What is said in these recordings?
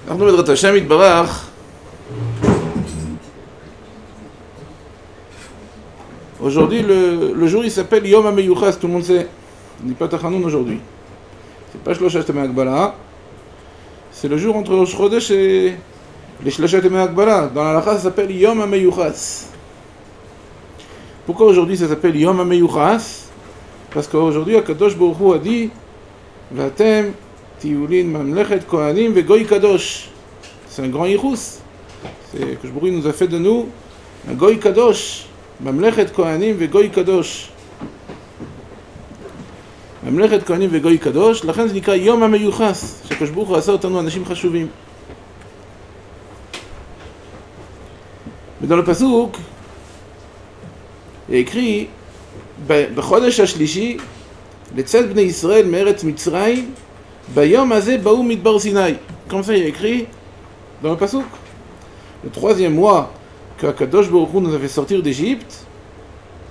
אנחנו בעזרת השם יתברך. Aujourd'hui, le jour il s'appelle Yom HaMeyuchas, tout le monde sait. On dit pas Tachanoun aujourd'hui. C'est pas Shloshat Yemei Hakbala. C'est le jour entre Rosh Chodesh et les Shloshat Yemei Hakbala. Dans la halakha, ça s'appelle Yom HaMeyuchas. Pourquoi aujourd'hui ça s'appelle Yom HaMeyuchas? Parce qu'aujourd'hui, Akadosh Baruch Hu a dit Vatem Tiulin Mamlechet Kohanim Vegoy Kadosh. C'est un grand yichus. C'est que Baruch Hu nous a fait de nous un Goy Kadosh. Mamlechet Kohanim Vegoy Kadosh. ממלכת כהנים וגוי קדוש, לכן זה נקרא יום המיוחס, שקדוש ברוך הוא עשה אותנו אנשים חשובים. Dans le pasuk, il est écrit בחודש השלישי, לצאת בני ישראל מארץ מצרים, ביום הזה באו מדבר סיני. Comme ça il est écrit dans le pasuk. Le troisième mois que Kadosh Baruch Hu nous a fait sortir d'Égypte,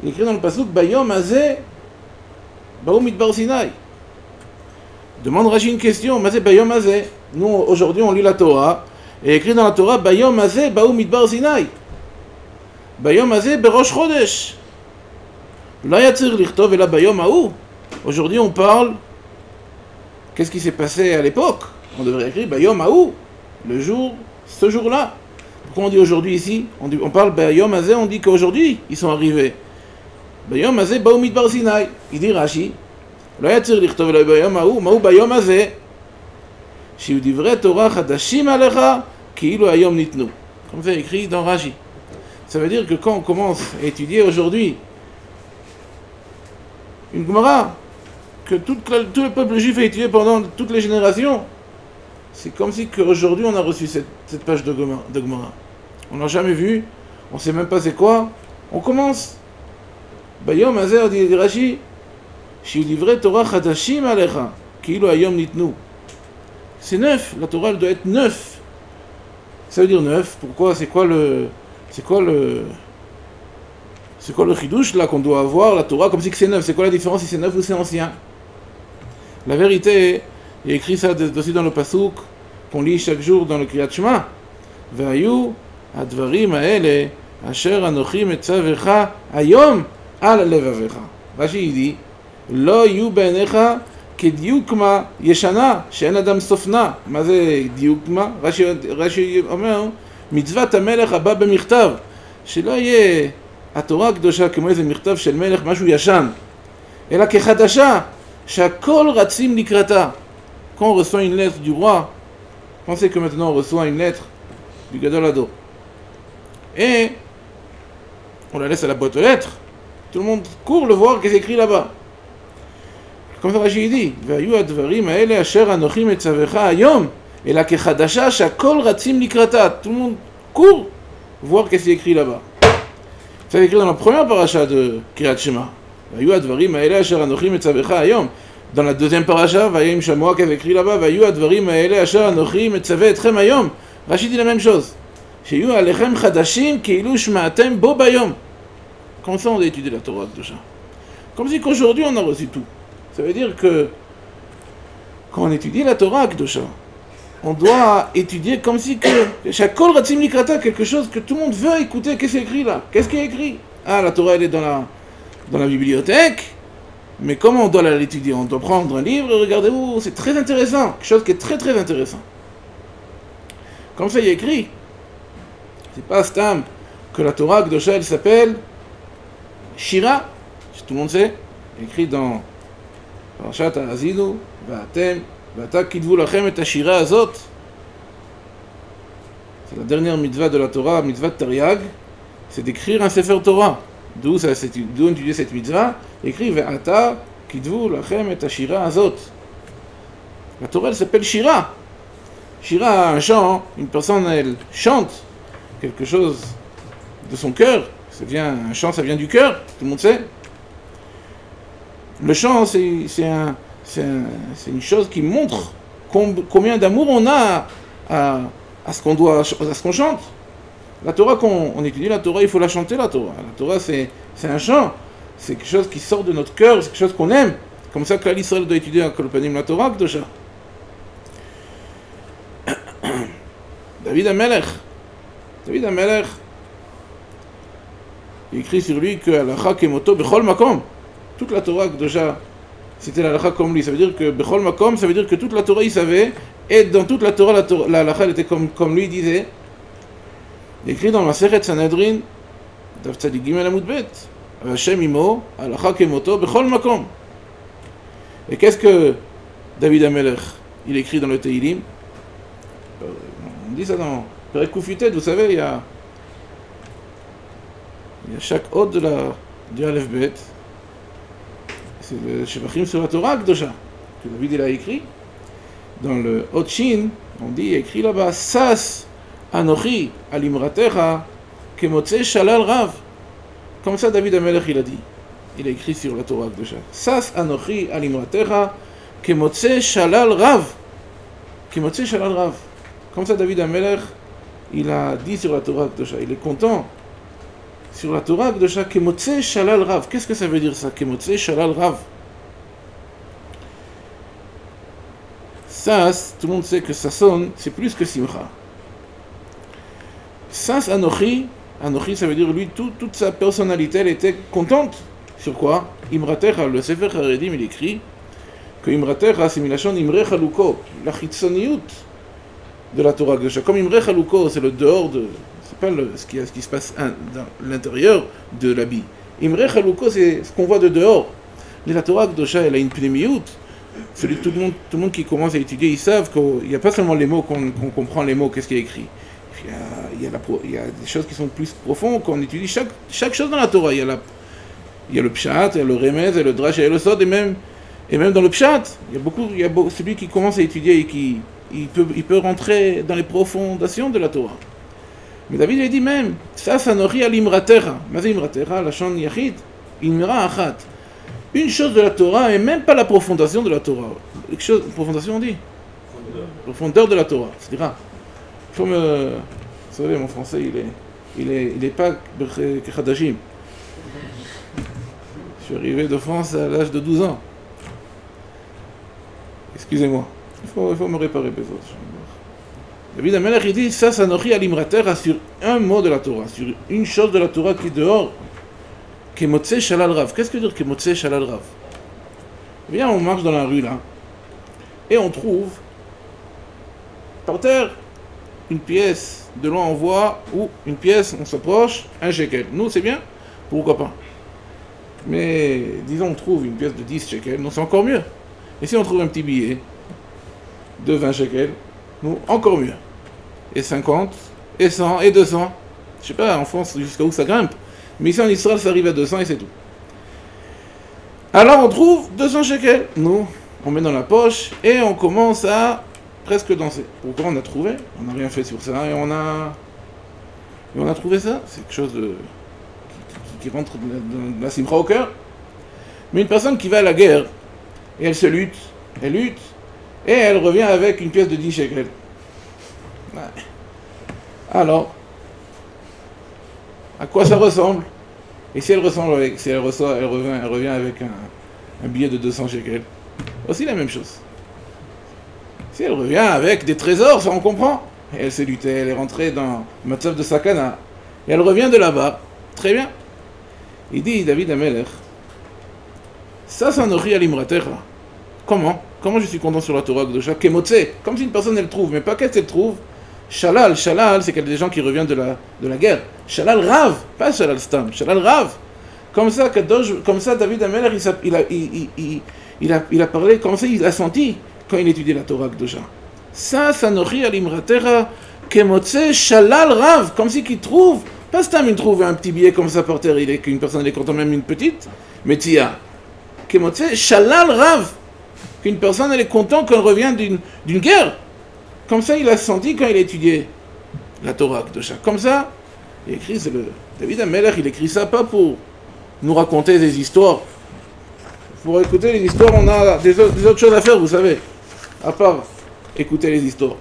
il est écrit dans le pasuk, ביום הזה Baou Midbar Sinai. Demande Rashi une question. Mazé Bayom Azé. Nous aujourd'hui on lit la Torah et écrit dans la Torah Bayom Azé Baou Midbar Sinai. Bayom Azé Berosh Chodesh. Là yatzir lichtov et là Bayom Aou. Aujourd'hui on parle. Qu'est-ce qui s'est passé à l'époque? On devrait écrire Bayom Aou. Le jour, ce jour-là. Pourquoi on dit aujourd'hui ici? On parle Bayom Azé, on dit qu'aujourd'hui ils sont arrivés. ביום הזה באו מדבר סיני. ידי רש"י, לא היה צריך לכתוב אלוהי ביום ההוא, מהו ביום הזה? שיהיו דברי תורה חדשים עליך, כאילו היום ניתנו. Comme c'est écrit dans Rashi. Ça veut dire que quand on commence à étudier aujourd'hui une Gemara, que tout le peuple juif a étudié pendant toutes les générations, c'est comme si qu'aujourd'hui on a reçu cette page de Gemara. On n'a jamais vu, on ne sait même pas c'est quoi, on commence. ביום הזה, dit Rashi, שיהיו דברי תורה חדשים עליך, כאילו היום ניתנו. C'est neuf, la Torah elle doit être neuf. Ça veut dire neuf, pourquoi? C'est quoi le chidouche là qu'on doit avoir, la Torah, comme si que c'est neuf? C'est quoi la différence si c'est neuf ou c'est ancien? La vérité, il y a écrit ça aussi dans le pasuk, qu'on lit chaque jour dans le Kriyat Shema. והיו הדברים האלה, אשר אנוכי מצווך היום, על לבביך. רש"י dit, לא יהיו בעיניך כדיוקמה ישנה, שאין אדם סופנה. מה זה דיוקמה? רש"י אומר, מצוות המלך הבא במכתב, שלא יהיה התורה הקדושה כמו איזה מכתב של מלך, משהו ישן, אלא כחדשה, שהכל רצים לקראתה. Quand on reçoit une lettre du roi, pensez que maintenant on reçoit une lettre du Gadol Hado. Et on la laisse à la boîte aux lettres. Tout le monde court le voir qu'est-ce écrit là-bas. Comme ça Rashi dit, והיו הדברים האלה אשר אנוכי מצווך היום, אלא כחדשה שהכל רצים לקראתה. Tout le monde court voir qu'est-ce écrit là-bas. C'est écrit dans la première paracha de Kriyat Shema. והיו הדברים האלה אשר אנוכי מצווך היום. Dans la deuxième paracha, ויהי שמוע qu'est écrit là-bas, והיו הדברים האלה אשר אנוכי מצווה אתכם היום. Rashi dit la même chose. שיהיו עליכם חדשים כאילו שמעתם בו ביום. Comme ça, on a étudié la Torah Kedusha. Comme si qu'aujourd'hui, on a reçu tout. Ça veut dire que quand on étudie la Torah Kedusha, on doit étudier comme si que chaque kol ratzim likrata, quelque chose que tout le monde veut écouter. Qu'est-ce qui est écrit là? Qu'est-ce qui est écrit? Ah, la Torah, elle est dans la bibliothèque. Mais comment on doit l'étudier? On doit prendre un livre et regarder où. C'est très intéressant. Quelque chose qui est très très intéressant. Comme ça, il est écrit. C'est pas Stam que la Torah Kedusha, elle s'appelle Shira, tout le monde sait, écrit dans Parashat Ha'azinu, Va'atem, Va'ata kitvu lachem et hashira azot. C'est la dernière mitzvah de la Torah, mitzvah Taryag, c'est d'écrire un Sefer Torah. D'où on étudie cette mitzvah? Écrit Va'ata kitvu lachem et hashira azot. La Torah, elle s'appelle Shira. Shira, un chant, une personne, elle chante quelque chose de son cœur. Un chant, ça vient du cœur, tout le monde sait. Le chant, c'est une chose qui montre combien d'amour on a à ce qu'on chante. La Torah, quand on étudie la Torah, il faut la chanter, la Torah. La Torah, c'est un chant, c'est quelque chose qui sort de notre cœur, c'est quelque chose qu'on aime. Comme ça que l'Israël doit étudier à Kolpanim la Torah, Kedusha. David Amelech. David Amelech, il écrit sur lui que Halacha Kemoto Bechol Makom. Toute la Torah Kdosha, c'était la Halacha comme lui. Ça veut dire que Bechol Makom, ça veut dire que toute la Torah il savait, et dans toute la Torah, la Halacha elle était comme lui disait. Il écrit dans Masechet Sanhedrin, Daf Tzadik Gimel Amud Bet, Hashem Imo, Halacha Kemoto Bechol Makom. Et qu'est-ce que David Amelech, il écrit dans le Tehillim? On dit ça dans Perek Kufutet, vous savez, il y a chaque hôte du Aleph Bet, c'est le Shevachim sur la Torah Kdosha, que David il a écrit. Dans le Hot Shin, on dit, il écrit là-bas, Sas Anochi Alimratecha Kemotze Shalal Rav. Comme ça, David Amelech il a dit. Il a écrit sur la Torah Kdosha. Sas Anochi Alimratecha Kemotze Shalal Rav. Kemotze Shalal Rav. Comme ça, David Amelech, il a dit sur la Torah Kdosha. Il est content sur la Torah Kdosha. Kemotze Shalal Rav. Qu'est-ce que ça veut dire ça? Kemotze Shalal Rav. Sas, tout le monde sait que Sasson, c'est plus que Simcha. Sas Anochi, Anochi, ça veut dire lui, toute sa personnalité, elle était contente. Sur quoi? Imratecha, le Sefer Haredim, il écrit que Imratecha, c'est Milachon Imre Chaluko, la Chitzoniut de la Torah Kdosha. Comme Imre Chaluko, c'est le dehors de. C'est pas ce qui se passe dans l'intérieur de l'habit. Imre Chaluko, c'est ce qu'on voit de dehors. Mais la Torah Kdosha, elle a une pnémiout. Tout le monde qui commence à étudier, ils savent qu'il n'y a pas seulement les mots, qu'on comprend les mots, qu'est-ce qu'il y a écrit. Il y a des choses qui sont plus profondes, qu'on étudie chaque chose dans la Torah. Il y a le pshat, il y a le remez, il y a le drash, il y a le sod, et même dans le pshat, celui qui commence à étudier et il peut rentrer dans les profondations de la Torah. Mais David a dit même, ça n'ori al imratecha. Maze imratecha, la shon yachid, imra achat. Une chose de la Torah, et même pas la profondation de la Torah. Profondation on dit? Profondeur de la Torah. C'est-à-dire, il faut me... Vous savez, mon français, il est pas Khadajim. Je suis arrivé de France à l'âge de 12 ans. Excusez-moi. Il faut me réparer, peut-être. David Amelech, il dit, ça n'aurait à l'imrater sur un mot de la Torah, sur une chose de la Torah qui est dehors. Kemotze Shalal Rav. Qu'est-ce que veut dire Kemotze Shalal Rav? Eh bien, on marche dans la rue là, et on trouve par terre une pièce, de loin on voit, ou une pièce, on s'approche, un shekel. Nous, c'est bien, pourquoi pas? Mais disons, on trouve une pièce de 10 shekels, non, c'est encore mieux. Et si on trouve un petit billet de 20 shekels, nous, encore mieux. Et 50, et 100, et 200. Je sais pas, en France, jusqu'à où ça grimpe. Mais ici en Israël, ça arrive à 200 et c'est tout. Alors on trouve 200 shekels. Nous, on met dans la poche et on commence à presque danser. Pourquoi on a trouvé? On n'a rien fait sur ça et on a trouvé ça. C'est quelque chose qui rentre de la simcha au cœur. Mais une personne qui va à la guerre et elle lutte, et elle revient avec une pièce de 10 shekels. Ouais. Alors, à quoi ça ressemble? Et si elle revient avec un billet de 200 shekels, aussi la même chose. Si elle revient avec des trésors, ça on comprend. Et elle s'est luttée, elle est rentrée dans le matzav de Sakana, et elle revient de là-bas, très bien. Il dit, David Amelech, ça n'aurait à l'imratecha. Comment je suis content sur la Torah Kdosha? Kemotze, comme si une personne elle trouve, mais pas qu'elle se trouve. Shalal, c'est qu'il y a des gens qui reviennent de la guerre. Shalal Rav, pas Shalal Stam, Shalal Rav. Comme ça, David Amelech, il a parlé, comme ça, il a senti quand il étudiait la Torah Kdosha. Ça n'aurait à l'imratecha, Kemotze Shalal Rav, comme si qu'il trouve, pas Stam, il trouve un petit billet comme ça par terre, qu'une personne est contente, même une petite, mais Tia. Kemotze Shalal Rav, qu'une personne elle est contente quand elle revient d'une guerre. Comme ça, il a senti quand il a étudié la Torah Kdosha. Comme ça, il écrit, David Amelech, il écrit ça pas pour nous raconter des histoires. Pour écouter les histoires, on a des autres choses à faire, vous savez, à part écouter les histoires.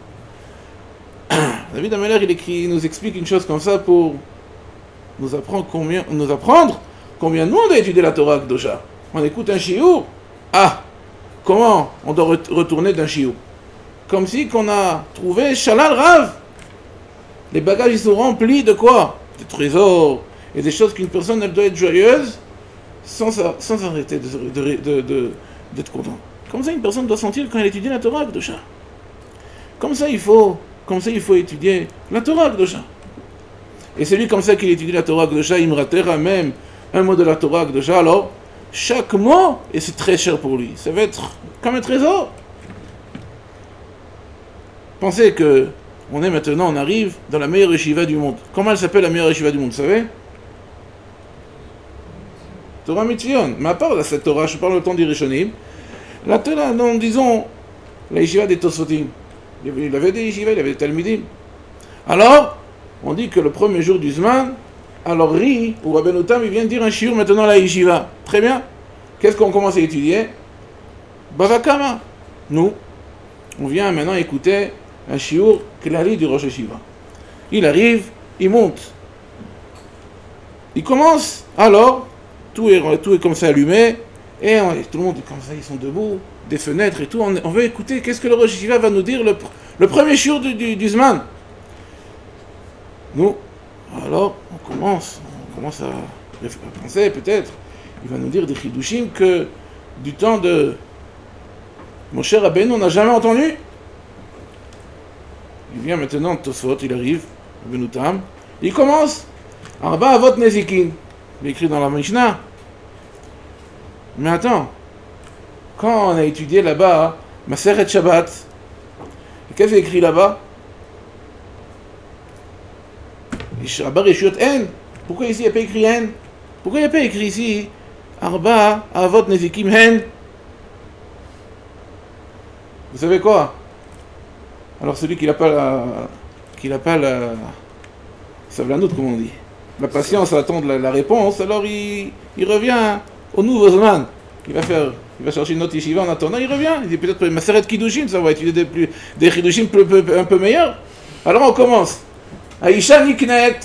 David Amelech, il nous explique une chose comme ça pour nous apprendre combien nous on doit étudier la Torah Kdosha. On écoute un shiur. Ah, comment on doit retourner d'un shiur? Comme si qu'on a trouvé Shalal Rav. Les bagages, ils sont remplis de quoi? Des trésors et des choses qu'une personne, elle doit être joyeuse sans arrêter d'être content. Comme ça, une personne doit sentir quand elle étudie la Torah Kedosha. Comme ça, il faut étudier la Torah Kedosha. Et c'est lui comme ça qu'il étudie la Torah Kedosha, il me ratera même un mot de la Torah Kedosha. Alors, chaque mot, et c'est très cher pour lui, ça va être comme un trésor. Pensez que on arrive dans la meilleure yeshiva du monde. Comment elle s'appelle la meilleure yeshiva du monde, vous savez? Torah Mitzion. Mais à part cette Torah, je parle le temps des Rishonim, la Torah, non, disons, la yeshiva des Tosfotim. Il avait des yeshivas, il avait des Talmidim. Alors, on dit que le premier jour du Zman, alors Ri, ou Rabbeinu Tam, il vient de dire un shiur maintenant la yeshiva. Très bien. Qu'est-ce qu'on commence à étudier? Bavakama. Nous, on vient maintenant écouter un shiur klali du Rosh Yeshiva. Il arrive, il monte. Il commence, alors, tout est comme ça allumé, et tout le monde est comme ça, ils sont debout, des fenêtres et tout. On veut écouter, qu'est-ce que le Rosh Yeshiva va nous dire, le premier shiur du Zman. Nous, alors, on commence à penser, peut-être, il va nous dire des chidushim que du temps de Moshe Rabbeinu, on n'a jamais entendu. Il vient maintenant de Tosfot, il arrive, Rabbeinu Tam, il commence, Arba Avot Nezikin, il est écrit dans la Mishnah. Mais attends, quand on a étudié là-bas, Maseret Shabbat, qu'est-ce qu'il y a écrit là-bas? Pourquoi ici il n'y a pas écrit Hen? Pourquoi il n'y a pas écrit ici Arba Avot Nezikim Hen? Vous savez quoi? Alors celui qui n'a pas la savlanout, comme on dit, la patience à attendre la réponse, alors il revient au nouveau Zman. Il va chercher une autre yeshiva en attendant, il revient. Il dit peut-être Maseret Kiddushin, ça va étudier des Kiddushin un peu meilleurs. Alors on commence. Aïcha Niknet.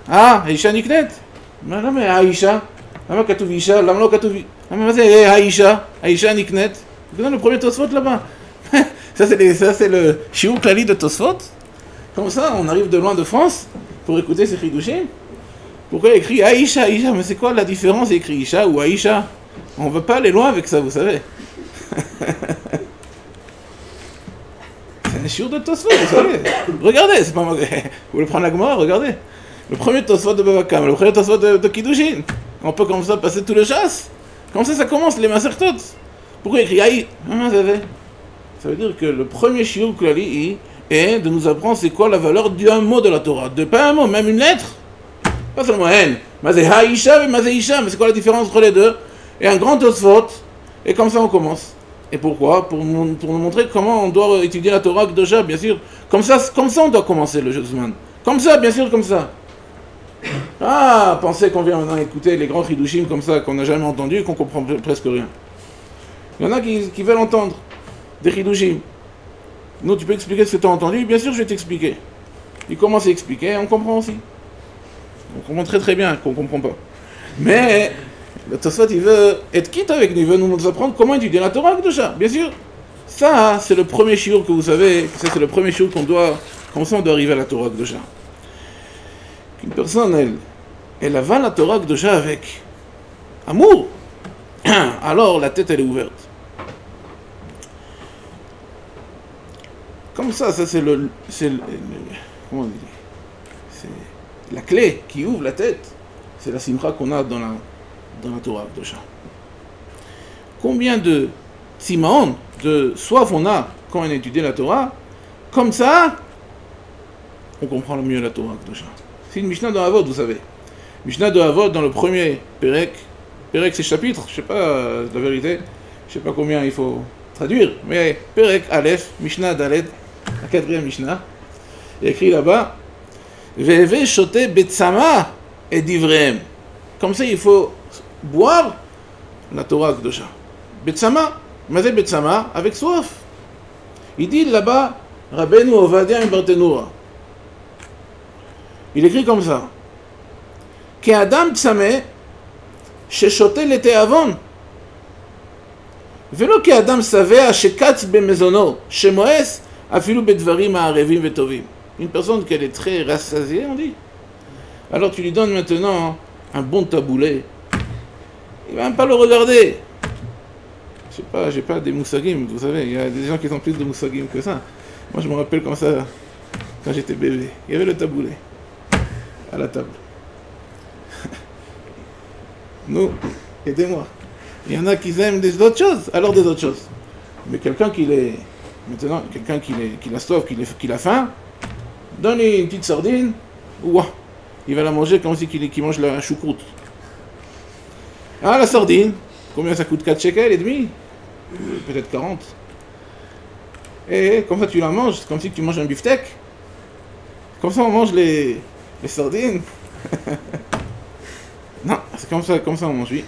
Ah, Aïcha Niknet. Mais non, mais Aïcha. Lama Katouv Isha, Lama Lo Katouv. Mais c'est Aïcha Niknet. Vous avez le premier Tosfot là-bas. Ça c'est le shiur klali de Tosfot. Comme ça, on arrive de loin de France pour écouter ces Chidushim. Pourquoi il écrit Aïcha, Aïcha? Mais c'est quoi la différence? Il écrit Isha ou Aïcha? On ne veut pas aller loin avec ça, vous savez. C'est un shiur de Tosfot, vous savez. Regardez, c'est pas moi. Vous voulez prendre la Gemara, regardez. Le premier Tosfot de Bavakam, le premier Tosfot de Kiddushin. On peut comme ça passer tout le chasse. Comme ça commence les Masertot. Pourquoi il écrit Aïcha? Ça veut dire que le premier shiur klali est de nous apprendre c'est quoi la valeur d'un mot de la Torah. De pas un mot, même une lettre. Pas seulement Hen. Mazé Haïcha et Mazé Isha. Mais c'est quoi la différence entre les deux? Et un grand Tosfot. Et comme ça on commence. Et pourquoi? Pour nous montrer comment on doit étudier la Torah Kedosha, bien sûr. Comme ça on doit commencer le Zman. Comme ça, bien sûr, comme ça. Ah, pensez qu'on vient maintenant écouter les grands Chidushim comme ça, qu'on n'a jamais entendu, qu'on comprend presque rien. Il y en a qui veulent entendre des Chidushim. Nous, tu peux expliquer ce que tu as entendu? Bien sûr, je vais t'expliquer. Il commence à expliquer, on comprend aussi. On comprend très très bien qu'on ne comprend pas. Mais le Tosfot, il veut être quitte avec nous, il veut nous apprendre comment étudier la Torah Kedosha, bien sûr. Ça, c'est le premier shiur que vous savez, ça c'est le premier shiur comme ça on doit arriver à la Torah Kedosha. Qu'une personne, elle avale la Torah Kedosha avec amour, alors la tête elle est ouverte. Comme ça c'est comment on dit, c'est la clé qui ouvre la tête. C'est la simcha qu'on a dans la Torah Kedosha. Combien de simaon, de soif on a quand on étudie la Torah, comme ça, on comprend le mieux la Torah Kedosha. C'est une Mishnah de Avot, vous savez. Mishnah de Avot dans le premier Perek. Perek c'est chapitre, je sais pas la vérité, je sais pas combien il faut traduire, mais Perek Aleph, Mishnah Dalet, la quatrième Mishnah, il est écrit là-bas, Veve shote betsama et divreem. Comme ça il faut boire la Torah Kedosha. Betsama, mazé betsama, avec soif. Il dit là-bas, Rabbeinu Ovadia Bartenura. Il écrit comme ça. Ki adam tsame sheshote leteavon. Velo ki adam savea shekatz bemezono shemoes afilu bedvarim ha'arevim vetovim. une personne qui est très rassasiée, on dit. Alors tu lui donnes maintenant un bon taboulet, il va même pas le regarder. Je sais pas, j'ai pas des moussagim, vous savez, il y a des gens qui ont plus de moussagim que ça. Moi je me rappelle comme ça, quand j'étais bébé, il y avait le taboulet à la table. Nous, aidez-moi. Il y en a qui aiment des autres choses, alors des autres choses. Mais quelqu'un qui est, maintenant, quelqu'un qui a soif, qui a faim, donne-lui une petite sardine, ouah, il va la manger comme si qu'il mange la choucroute. Ah, la sardine, combien ça coûte? 4 shekels et demi? Peut-être 40. Et comme ça tu la manges, c'est comme si tu manges un beefsteak. Comme ça on mange les sardines. Non, c'est comme ça on mange, oui.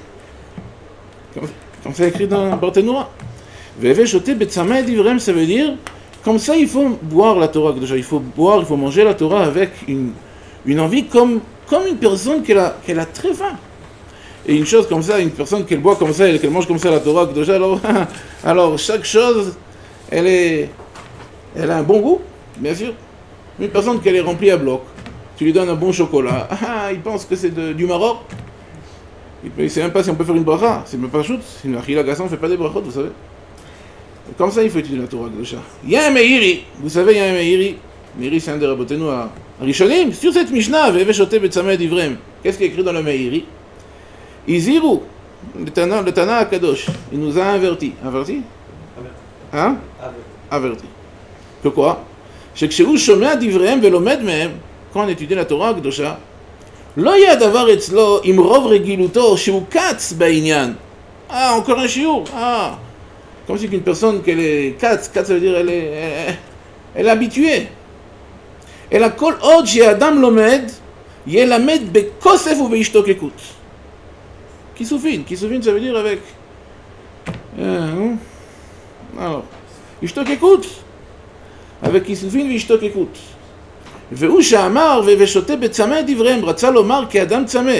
Comme ça écrit dans Barthénois. Veve shoté betsameh divrem, ça veut dire, comme ça il faut boire la Torah. Déjà, il faut boire, il faut manger la Torah avec une envie comme une personne qui a très faim. Et une chose comme ça, une personne qu'elle boit comme ça, qu'elle mange comme ça la Torah, déjà, alors chaque chose, elle a un bon goût, bien sûr. Une personne qu'elle est remplie à bloc, tu lui donnes un bon chocolat, il pense que c'est du Maroc. Il ne sait même pas si on peut faire une bracha, c'est même pas shoot, c'est une achila gasson, on ne fait pas des brachot, vous savez. Et comme ça, il faut étudier la Torah, déjà. Il y a un Meiri, vous savez, il y a un Meiri. Meiri, c'est un des rabbotenu à Rishonim. Sur cette Mishnah, Veve shoté betsameh divrem, qu'est-ce qui est écrit dans le Meiri? Iziru, le Tana Akadosh, il nous a averti. Averti? Hein? Averti. Que quoi? C'est que chez où shomea divrehem velomed mehem, quand on étudie la Torah Akdosha, lo y'a davar etzlo im rov regiluto sheu katz ba'inyan. Ah, encore un shiur. Ah, comme si qu'une personne qu'elle est katz, katz ça veut dire elle est habituée. Et la kol od chez Adam lomed, yelamed bekosef ou beishtok ekut. Kisufin, ça veut dire avec. Alors, ishtok ekut. Avec kisufin vishtok ekut. והוא שאמר ושותה בצמא דבריהם, רצה לומר כאדם צמא.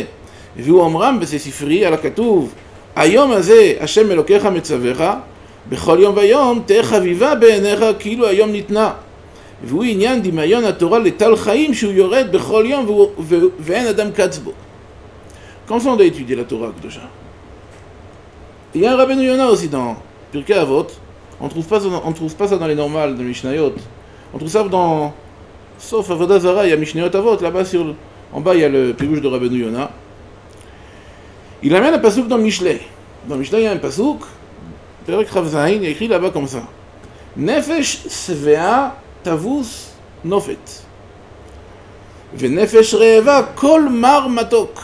והוא אומרם בספרי על הכתוב, היום הזה השם אלוקיך מצווך, בכל יום ויום תהיה חביבה בעיניך כאילו היום ניתנה. והוא עניין דמיון התורה לטל חיים שהוא יורד בכל יום ואין אדם קץ בו. Comme ça on doit étudier la Torah Kedosha. Il y a un Rabbeinu Yonah aussi dans Pirkei Avot. On trouve pas ça dans les normales de Mishnayot. On trouve ça dans, sauf Avodah Zara, il y a Mishnayot Avot. Là-bas en bas il y a le Pirouche de Rabbeinu Yonah. Il amène un pasouk dans Mishlei. Dans Mishlei il y a un pasouk. Perek Rav Zayin, il y a écrit là-bas comme ça. Nefesh svea tavus nofet. Venefesh reeva kol mar matok.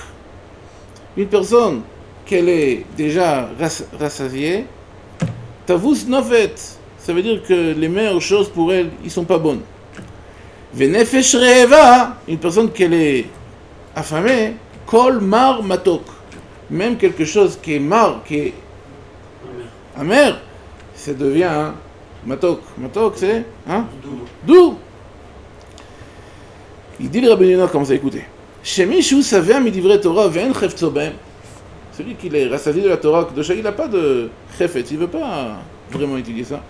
Une personne qu'elle est déjà rassasiée, tavus nofet, ça veut dire que les meilleures choses pour elle, ils sont pas bonnes. Venefesh reeva, une personne qu'elle est affamée, kol mar matok, même quelque chose qui est mar, qui est amer, ça devient matok. Matok, c'est doux. Il dit le Rabbeinu Yonah comme ça, écoutez. Shemichu savait midivre Torah ve'en chefetzo b'hem. Celui qui est rassasié de la Torah Kedosha, il n'a pas de chefet, il ne veut pas vraiment étudier ça.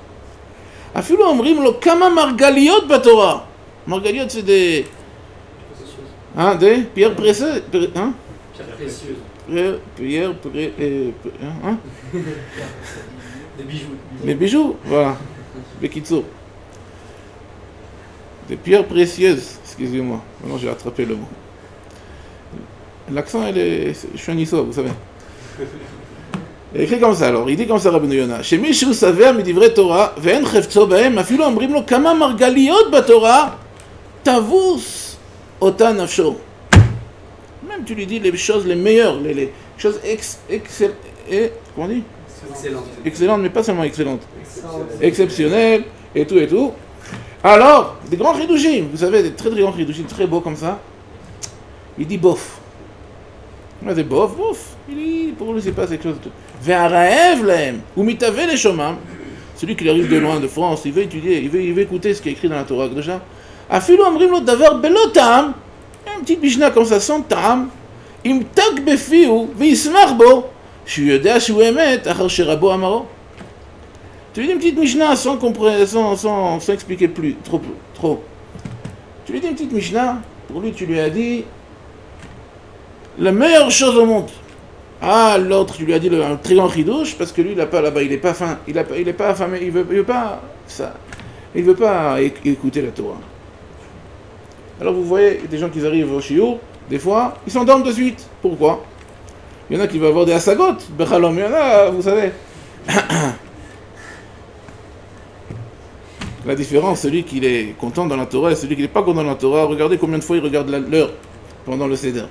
Afilu omrim lo kama margaliot b'Torah. Margaliot, c'est des pierres précieuses. Pierres Des bijoux. Les bijoux, voilà. Bekitso. Des pierres précieuses, excusez-moi. Maintenant j'ai attrapé le mot. L'accent, je suis un niçois, vous savez. Il écrit comme ça alors, il dit comme ça Rabbeinu Yonah. Shemichu savait midivre Torah, ve'en chefetzo b'hem, afilu omrim lo kama margaliot b'Torah, tavus ota nafsho. Même tu lui dis les choses les meilleures, les choses comment on dit? Excellentes, mais pas seulement excellentes. Exceptionnelles, et tout. Alors, des grands chidushim, vous savez, des très très grands chidushim, très beaux comme ça. Il dit bof. Il dit bof. Pour lui, c'est pas quelque chose de tout. Ve'araev lahem, ou mitave les shomam. Celui qui arrive de loin de France, il veut étudier, il veut écouter ce qui est écrit dans la Torah Kedosha. Afilu omrim lo davar belo ta'am. Un petit Mishnah comme ça, sans ta'am. Im tak befiu, ve'ismach bo. Tu lui dis une petite Mishnah sans expliquer plus trop. Tu lui dis une petite Mishnah, pour lui tu lui as dit la meilleure chose au monde. Ah, l'autre, tu lui as dit un très grand chidouche, parce que lui, il n'a pas là-bas, il n'est pas faim, il est pas affamé, il veut pas ça. Il veut pas écouter la Torah. Alors vous voyez, des gens qui arrivent au shiur, des fois, ils s'endorment de suite. Pourquoi? Il y en a qui vont avoir des asagot, bechalom, il y en a, vous savez. La différence, celui qui est content dans la Torah et celui qui n'est pas content dans la Torah, regardez combien de fois il regarde l'heure pendant le Seder.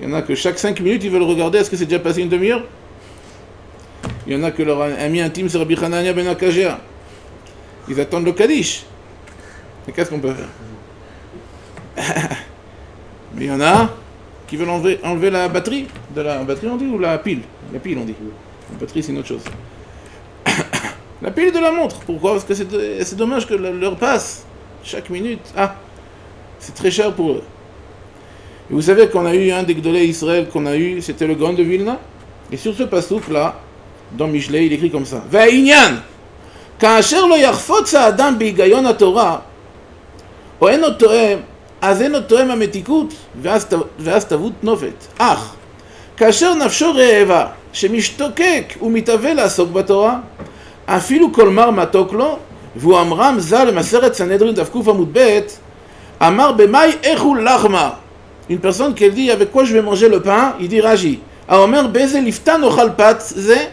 Il y en a que chaque 5 minutes, ils veulent regarder, est-ce que c'est déjà passé une demi-heure? Il y en a que leur ami intime, c'est Rabbi Hanania ben Akajia. Ils attendent le Kaddish. Et qu'est-ce qu'on peut faire? Mais il y en a qui veulent enlever la batterie. De la batterie, on dit, ou la pile? La pile, on dit. La batterie, c'est une autre chose. La pile de la montre. Pourquoi? Parce que c'est dommage que l'heure passe. Chaque minute. Ah, c'est très cher pour eux. Et vous savez qu'on a eu un des Gdolei Israël qu'on a eu, c'était le Gaon de Vilna. Et sur ce passouk là, dans Mishlei, il écrit comme ça. Ve'inyan, כאשר לא יחפוץ האדם בהיגיון התורה, או אינו תואם, אז אינו תואם המתיקות, ואז תבות נופת. אך, כאשר נפשו רעבה, שמשתוקק ומתאווה לעסוק בתורה, אפילו כל מר מתוק לו, והוא אמרם ז"ל למסכת סנהדרין דף ק עמוד ב', אמר במאי איכו לחמה. Une personne qui dit avec quoi je vais manger le pain, il dit Raji. A Omer Beze Liftan Ochal Pat Ze.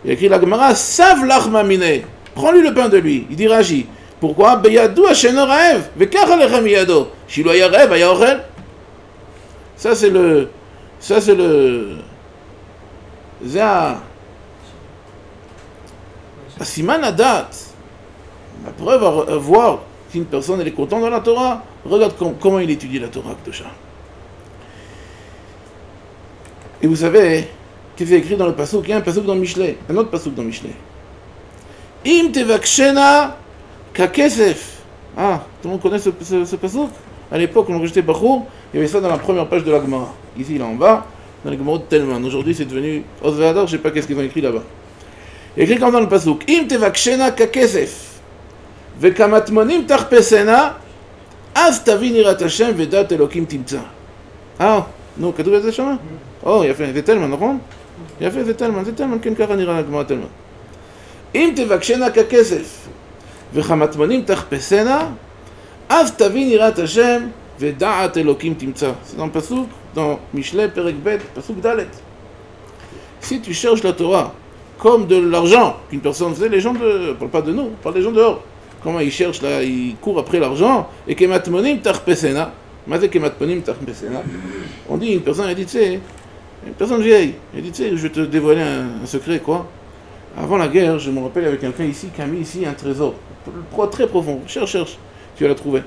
Il écrit la Gemara Sav Lachma Mine. Prends-lui le pain de lui. Il dit Raji. Pourquoi? Beyadou Asheno Raev. Vekach Alechem Yado. Shilo Aya Raev Aya Ochel. Ça c'est le. Zah. Siman Adat. La preuve à voir si une personne elle est contente dans la Torah. Regarde comment il étudie la Torah Kedosha. Et vous savez, qu'est-ce qu'il y a écrit dans le passouk? Il y a un passouk dans Mishlei, un autre passouk dans Mishlei. Im tevakshena kakesef. Ah, tout le monde connaît ce passouk? À l'époque, quand j'étais Bachour, il y avait ça dans la première page de la Gemara. Ici, là en bas, dans la Gemara de Telman. Aujourd'hui, c'est devenu Osvadar, je ne sais pas qu'est-ce qu'ils ont écrit là-bas. Il y a écrit comme dans le passouk. Im tevakshena kakesef. Vekamatmonim tarpesena. אז תבין יראת השם ודעת אלוקים תמצא. נו, כתוב את זה שמה? יפה, זה תלמן, נכון? יפה, זה תלמן, כן, ככה נראה הגמרא תלמן. אם תבקשנה ככסף וחמטמנים תחפשנה, אז תבין יראת השם ודעת אלוקים תמצא. C'est dans le pasuk, dans Mishlei, Perek Bet, pasuk Dalet. Si tu cherches la Torah comme de l'argent qu'une personne faisait, les gens de... On parle pas de nous, on parle des gens dehors. Comment ils cherchent là, ils courent après l'argent, et kematmonim tarpesena. Mazé kematmonim tarpesena. On dit, une personne, elle dit, tu sais, une personne vieille, elle dit, tu sais, je vais te dévoiler un secret, quoi. Avant la guerre, je me rappelle avec quelqu'un ici qui a mis ici un trésor, très profond. Cherche, tu vas le trouver.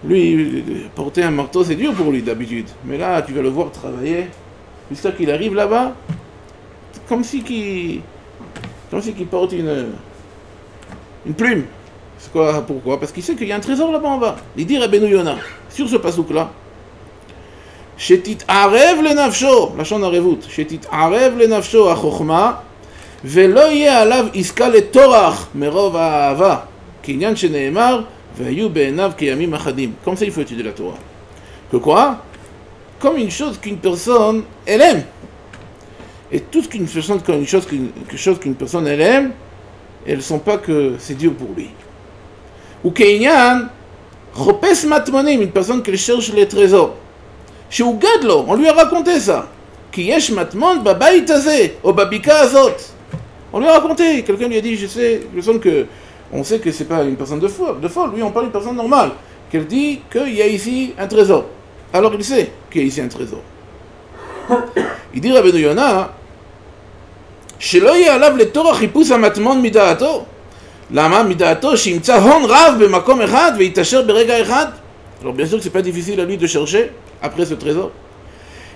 Lui, porter un marteau, c'est dur pour lui d'habitude. Mais là, tu vas le voir travailler, jusqu'à qu'il arrive là-bas, comme si qu'il porte une plume. C'est quoi? Pourquoi? Parce qu'il sait qu'il y a un trésor là-bas en bas. Il dit Rabbeinu Yona, sur ce pasouk-là, Shetit arev le nafsho, la chante arevut, Shetit arev le nafsho achochma, velo yeh alav iska le torach, merov ahava, kinyan sheneemar, ve'ayu be'enav keyamim achadim. Comme ça, il faut étudier la Torah. Que quoi? Comme une chose qu'une personne, elle aime. Et tout ce qu'une personne, quelque chose qu'une personne, elle aime, elles ne sont pas que c'est dur pour lui. Ou Keïnyan, Chopes Matmonim, une personne qui cherche les trésors. Chez Ugadlo, on lui a raconté ça. Ki yesh matmon babayit hazeh, ou babika azot. On lui a raconté, quelqu'un lui a dit, je sens que, on sait que c'est pas une personne de folle, lui on parle d'une personne normale, qu'elle dit qu'il y a ici un trésor. Alors il sait qu'il y a ici un trésor. Il dit Rabbeinu Yona, שלא יהיה עליו לתור החיפוש המטמון מדעתו. למה? מדעתו שימצא הון רב במקום אחד ויתעשר ברגע אחד. Alors bien sûr que c'est pas difficile à lui de chercher après ce trésor.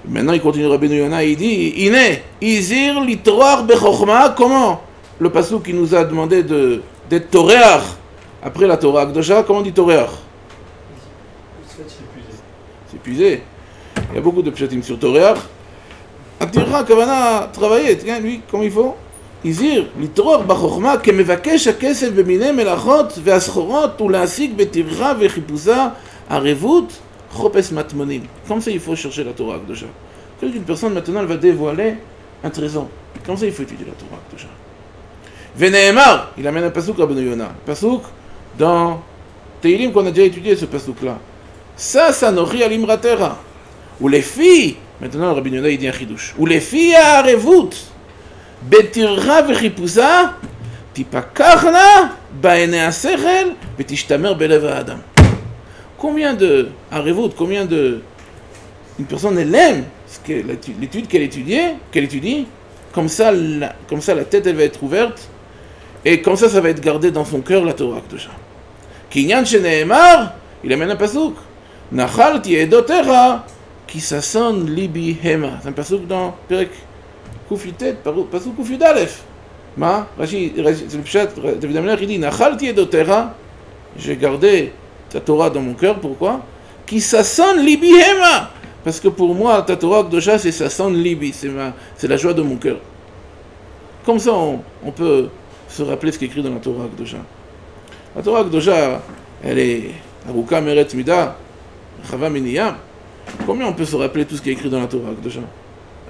Maintenant il continue Rabbeinu Yona, il dit Iné, izir litroar bechokma. Comment? Le passouk qui nous a demandé d'être toréach après la Torah Akdosha, comment on dit toréach? C'est épuisé. Il y a beaucoup de pshatim sur toréach. Atira Kavana, travailler, lui, comme il faut. הזהיר לטרוח בחוכמה כמבקש הכסף במיני מלאכות והסחורות ולהשיג בטרחה וחיפושה ערבות חופש מטמונים. Comme ça il faut chercher la Torah הקדושה. Qu'une personne maintenant elle va dévoiler un trésor. Comme ça il faut étudier la Torah הקדושה. ונאמר, il amène un pasuk Rabbeinu Yonah. Pasuk dans Teilim qu'on a déjà étudié ce pasuk là. Ça nourrit à l'imratera. Ou les filles, maintenant Rabbeinu Yonah il dit un chidouche. Ou les filles à arevut. בטרחה וחיפושה תפקחנה בעיני השכל ותשתמר בלב האדם. Combien de arevut, combien de une personne elle aime l'étude qu'elle étudie, comme ça la tête elle va être ouverte et comme ça va être gardé dans son cœur la Torah הקדושה. כי עניין שנאמר, il amène un pasuk, נחלתי עדותיך כי ששון ליבי המה. C'est un pasuk dans פרק קופיטט, פסוק ק"א. מה? רש"י, c'est le pshat, David Amelech, il dit, נחלתי עדותיך, j'ai gardé ta Torah dans mon cœur, pourquoi? כי ששון ליבי המה. Parce que pour moi, ta Torah הקדושה, c'est ששון ליבי, c'est la joie de mon cœur. Comme ça, on peut se rappeler ce qui est écrit dans la Torah הקדושה. La Torah הקדושה, elle est ארוכה מארץ מידה, רחבה מן ים. Combien on peut se rappeler tout ce qui est écrit dans la Torah הקדושה?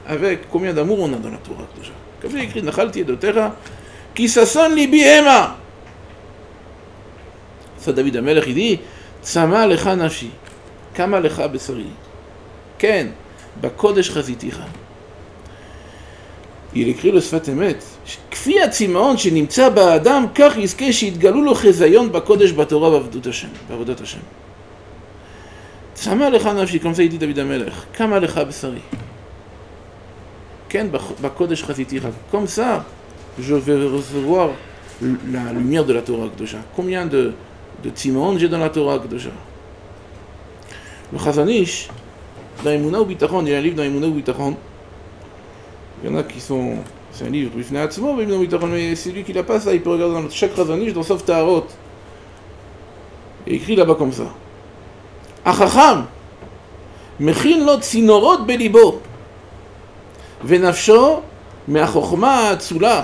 Avec combien d'amour on a dans la Torah הקדושה. Comme il est écrit, נחלתי עדותיך, כי ששון ליבי המה. Ça, David המלך, il dit, צמא לך נפשי, קמה לך בשרי. כן, בקודש חזיתיך. Il écrit le שפת אמת, כפי הצמאון שנמצא באדם, כך יזכה שיתגלו לו חזיון בקודש בתורה בעבודת השם. צמא לך נפשי, comme ça il dit David המלך, קמה לך בשרי. כן, בקודש חזיתיך. Comme ça, je vais recevoir la lumière de la Torah הקדושה. Combien de tzimon j'ai dans la Torah הקדושה? Le Chazon Ish, dans Emunah u'Bitachon, il y a un livre dans Emunah u'Bitachon. Il y en a qui sont... C'est un livre, Bifnei Atzmo, Emunah u'Bitachon, mais c'est lui qui l'a pas ça, il peut regarder dans chaque Chazon Ish, dans Sof Taharot. Et écrit là-bas comme ça. Achacham, mechin lo tzinoרות בליבו. ונפשו מהחוכמה האצולה,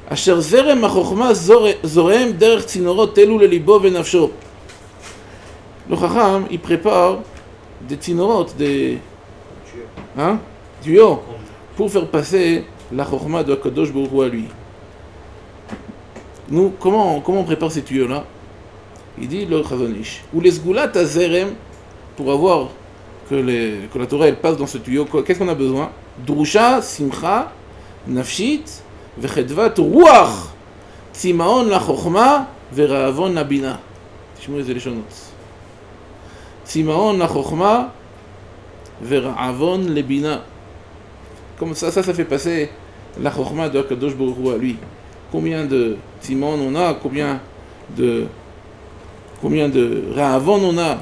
אשר זרם החוכמה זורם דרך צינורות אלו לליבו ונפשו. Le Chacham, il prépare des tzinoרות, des tuyaux, pour faire passer la chokhma de Kadosh Baruch Hu à lui. Nous, comment on prépare ces tuyaux-là? Il dit le Chazon Ish. Ou les sgulat azerem, pour avoir que la Torah elle passe dans ce tuyau, qu'est-ce qu'on a besoin? Drusha, simcha, nafshit, vechedvat, ruach, tzima'on la chokhma, vera'avon la bina. תשמעו איזה לשונות. tzima'on la chokhma, vera'avon la bina. Comme ça fait passer la chokhma de Kadosh Baruch Hu à lui. Combien de tzima'on on a, combien de ra'avon on a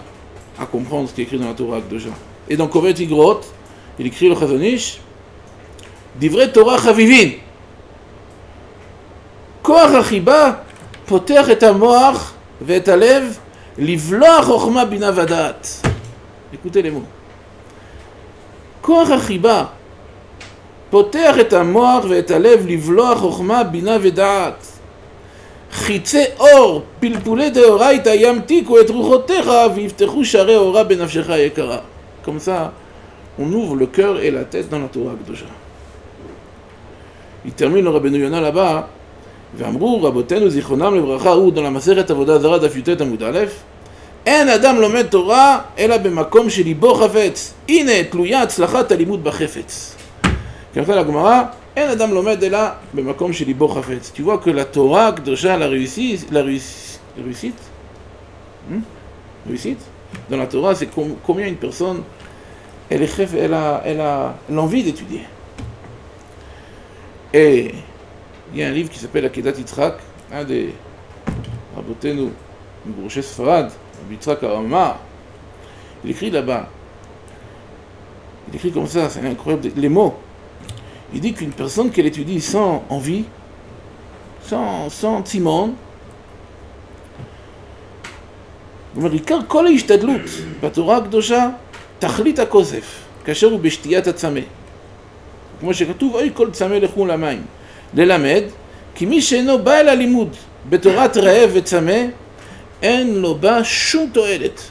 à comprendre ce qui est écrit dans la Torah הקדושה. Et dans Kovet Igrot, il écrit le Chazon Ish, Divrei Torah Chavivin. Koach החיבה פותח את המוח ואת הלב לבלוע חוכמה בינה ודעת. Écoutez les mots. כוח החיבה פותח את המוח ואת הלב לבלוע חוכמה בינה ודעת. חיצי אור, פלפולי דאורייתא ימתיקו את רוחותיך ויפתחו שערי אורה בנפשך היקרה. Comme ça, on ouvre le cœur et la tête dans la Torah הקדושה. Il termine le Rabbeinu Yonah là-bas, ואמרו רבותינו זיכרונם לברכה, הוא dans la מסכת עבודה זרה דף י"ט עמוד א', אין אדם לומד תורה אלא במקום שליבו חפץ. הנה תלויה הצלחת הלימוד בחפץ. ככה לגמרא, אין אדם לומד אלא במקום שליבו חפץ. Tu vois que la Torah הקדושה, la réussite dans la Torah, c'est combien une personne elle a l'envie d'étudier. Et il y a un livre qui s'appelle Akedat Yitzhak, un des Rabotenu, Mibroché Sfarad, Yitzhak Arama. Il écrit là-bas, il écrit comme ça, c'est incroyable, les mots. Il dit qu'une personne qu'elle étudie sans envie, sans tzimon, הוא אומר, עיקר כל ההשתדלות בתורה הקדושה, תכלית הכוסף, כאשר הוא בשתיית הצמא. כמו שכתוב, אוי כל צמא לכו למים. ללמד, כי מי שאינו בא אל הלימוד בתורת רעב וצמא, אין לו בה שום תועלת.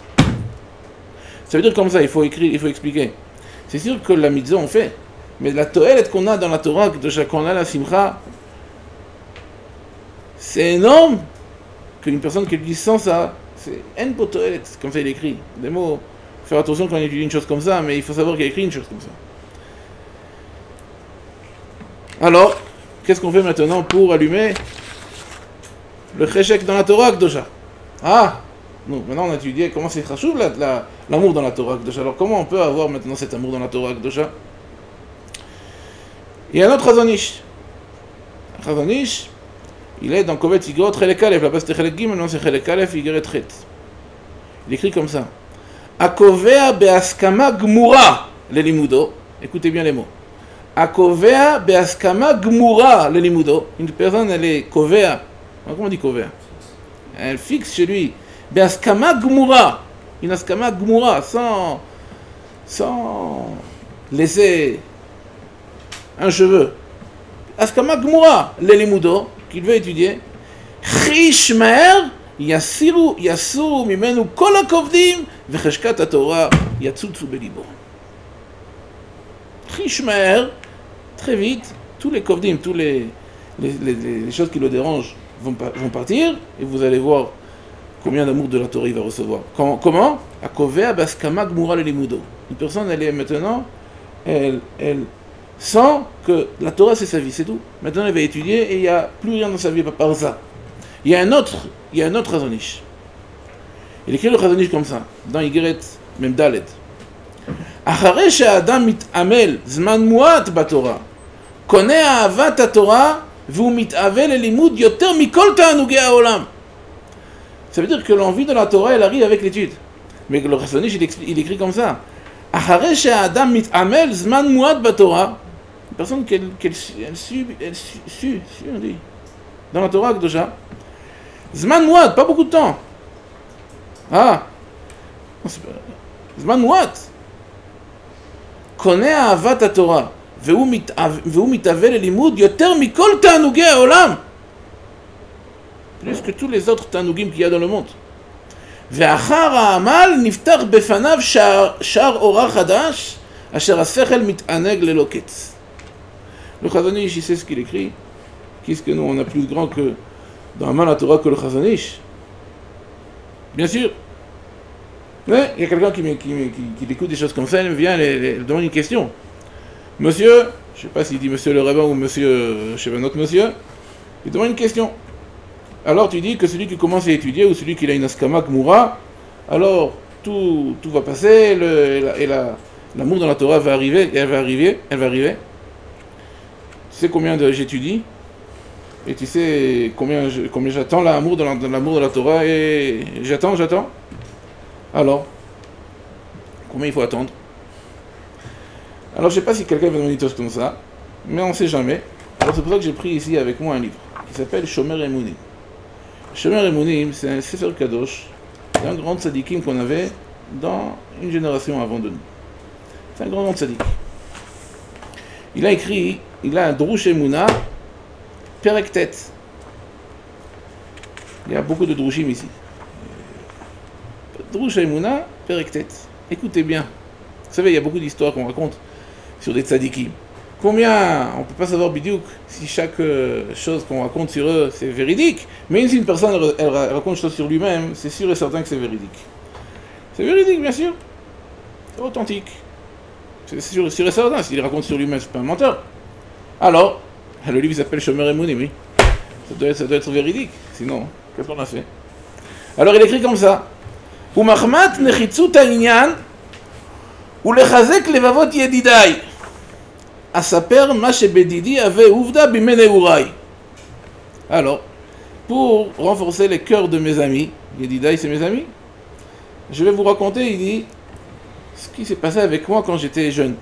Ça veut dire comme ça, il faut expliquer. C'est sûr que la mitzvah on fait, mais la toilette qu'on a dans la Torah, qu'on a la simcha, c'est énorme qu'une personne qui le dit sans ça, c'est en pour toilette, comme ça il écrit. Des mots, faire attention quand on étudie une chose comme ça, mais il faut savoir qu'il a écrit une chose comme ça. Alors, qu'est-ce qu'on fait maintenant pour allumer le cheshek dans la Torah Kdosha? Ah, non, maintenant on a étudié comment c'est chashuv l'amour dans la Torah Kdosha. Alors comment on peut avoir maintenant cet amour dans la Torah Kdosha? Il y a un autre Chazon Ish. Chazon Ish, il est dans Kovet Igrot Chelek Aleph, là-bas c'était Chelek Gimel, maintenant c'est Chelek Aleph, Igret Chet. Il écrit comme ça. Akovea beaskama gmura lelimudo. Écoutez bien les mots. Akovea beaskama gmura lelimudo. Une personne, elle est kovea. Comment on dit kovea? Elle fixe chez lui. Beaskama gmura. Une askama gmura, sans laisser un cheveu. Askama gmura lelimudo, qu'il veut étudier. Chishmer yasiru mimenu kol hakovdim vecheshkat haTorah yatzutzu belibo. Chishmer, très vite, tous les kovdim, tous les choses qui le dérangent vont partir, et vous allez voir combien d'amour de la Torah il va recevoir. Comment? Akovea baskama gmura lelimudo. Une personne, elle est maintenant, elle sent que la Torah c'est sa vie, c'est tout. Maintenant elle va étudier et il n'y a plus rien dans sa vie à part ça. Il y a un autre Chazon Ish. Il écrit le Chazon Ish comme ça, dans Igret Mem Dalet. Achare she'adam mit'amel zman muat baTorah, koneh ahavat haTorah v'hu mit'avel lelimud yoter mikol ta'anugei ha'olam. Ça veut dire que l'envie de la Torah elle arrive avec l'étude. Mais le Chazon Ish il écrit comme ça. Achare she'adam mit'amel zman muat baTorah, une personne qu'elle suit, on dit, dans la Torah Kdosha. Zman muat, pas beaucoup de temps. Ah, Zman muat. Koneh ahavat haTorah, והוא מתאווה ללימוד יותר מכל תענוגי העולם. Plus que tous les autres תענוגים qu'il y a dans le monde. ואחר העמל נפתח בפניו שער אורה חדש, אשר השכל מתענג ללא קץ. Le Chazon Ish, il sait ce qu'il écrit. Qu'est-ce que nous, on a plus grand que dans la Torah que le Chazon Ish? Bien sûr. Mais il y a quelqu'un qui écoute des choses comme ça, il vient et demande une question. Monsieur, je ne sais pas s'il dit monsieur le rabbin ou monsieur, je sais pas, notre monsieur, il demande une question. Alors tu dis que celui qui commence à étudier ou celui qui a une askama gmura, alors tout va passer, l'amour dans la Torah va arriver, elle va arriver. Tu sais combien j'étudie et tu sais combien j'attends l'amour dans l'amour de la Torah et j'attends. Alors, combien il faut attendre? Alors je ne sais pas si quelqu'un va me dire une chose comme ça, mais on ne sait jamais. Alors c'est pour ça que j'ai pris ici avec moi un livre qui s'appelle Shomer Emunim. Shomer Emunim, c'est un Sefer Kadosh d'un grand tzadikim qu'on avait dans une génération avant de nous. C'est un grand tzadik. Il a écrit, il a un Drush Emuna, Perek Tet. Il y a beaucoup de Drushim ici. Drush Emuna, Perek Tet. Écoutez bien. Vous savez, il y a beaucoup d'histoires qu'on raconte sur des tzadikim. Combien, on ne peut pas savoir bidiouk si chaque chose qu'on raconte sur eux c'est véridique, mais si une personne elle raconte une chose sur lui-même, c'est sûr et certain que c'est véridique. C'est véridique, bien sûr. C'est authentique. C'est sûr et certain, s'il raconte sur lui-même, c'est pas un menteur. Alors, le livre s'appelle Shomer Emunim, oui. Ça doit être véridique, sinon, qu'est-ce qu'on a fait? Alors il écrit comme ça. Umachmat nechitzut ha'inyan ulechazek levavot yedidai. Asaper ma shebedidi ave uvda bimene urai. Alors, pour renforcer les cœurs de mes amis, Yedidai c'est mes amis, je vais vous raconter, il dit, ce qui s'est passé avec moi quand j'étais jeune.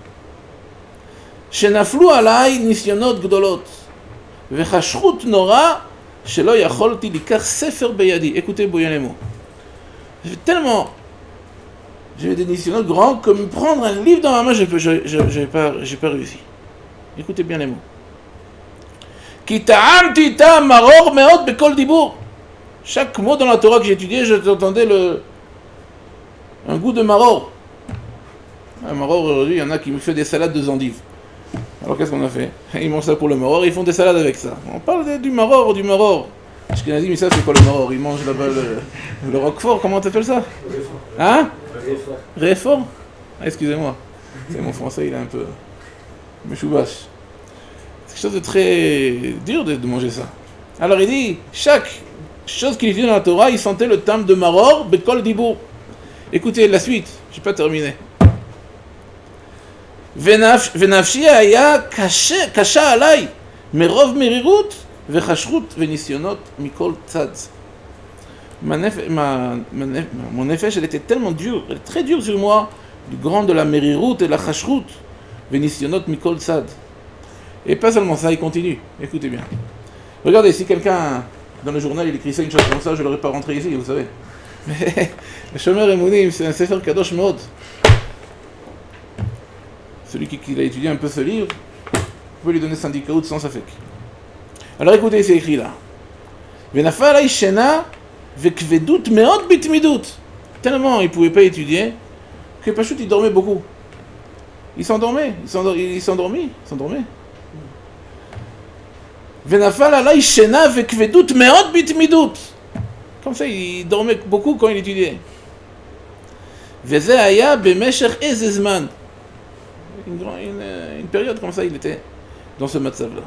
Shenaflu alai nisyonot gdolot, vechashrut nora, shelo yacholti likach sefer beyadi. Écoutez bien les mots. J'ai eu des nisyonot grands que me prendre un livre dans ma main, j'ai pas réussi. Écoutez bien les mots. Ki ta'amti ita maror meot bekol dibour. Chaque mot dans la Torah que j'ai étudié, je t'entendais un goût de maror. Un maror, aujourd'hui, il y en a qui me font des salades de endives. Alors qu'est-ce qu'on a fait? Ils mangent ça pour le maror, ils font des salades avec ça. On parle du maror, du maror. Ashkenazi, mais ça c'est quoi le maror? Ils mangent là-bas le roquefort, comment t'appelles ça? Hein? Réfort? Ah, excusez-moi. C'est mon français, il est un peu... Meshoubash. C'est quelque chose de très dur de manger ça. Alors il dit, chaque chose qu'il dit dans la Torah, il sentait le tam de maror, bekol dibour. Écoutez la suite, je n'ai pas terminé. ונפשי היה קשה עליי מרוב מרירות וחשכות וניסיונות מכל צד. Mon nefesh, elle était tellement dure, elle est très dure sur moi, du grand de la merirout et la chashrut, venisionot mikol tzad. Et pas seulement ça, il continue. Écoutez bien. Regardez, si quelqu'un dans le journal il écrit ça une chose comme ça, je l'aurais pas rentré ici, vous savez. Mais le Shomer Emunim, c'est un sefer kadosh mod. Celui qui a étudié un peu ce livre, vous pouvez lui donner syndicaout sans safek. Alors écoutez, c'est écrit là. Venafal aishena vekvedut meot bitmidut. Tellement il ne pouvait pas étudier que Pachout il dormait beaucoup. Il s'endormait. Venafal aishena vekvedut meot bitmidut. Comme ça, il dormait beaucoup quand il étudiait. Veze aya bemeshech ezezman. Une période comme ça, il était dans ce matzav-là.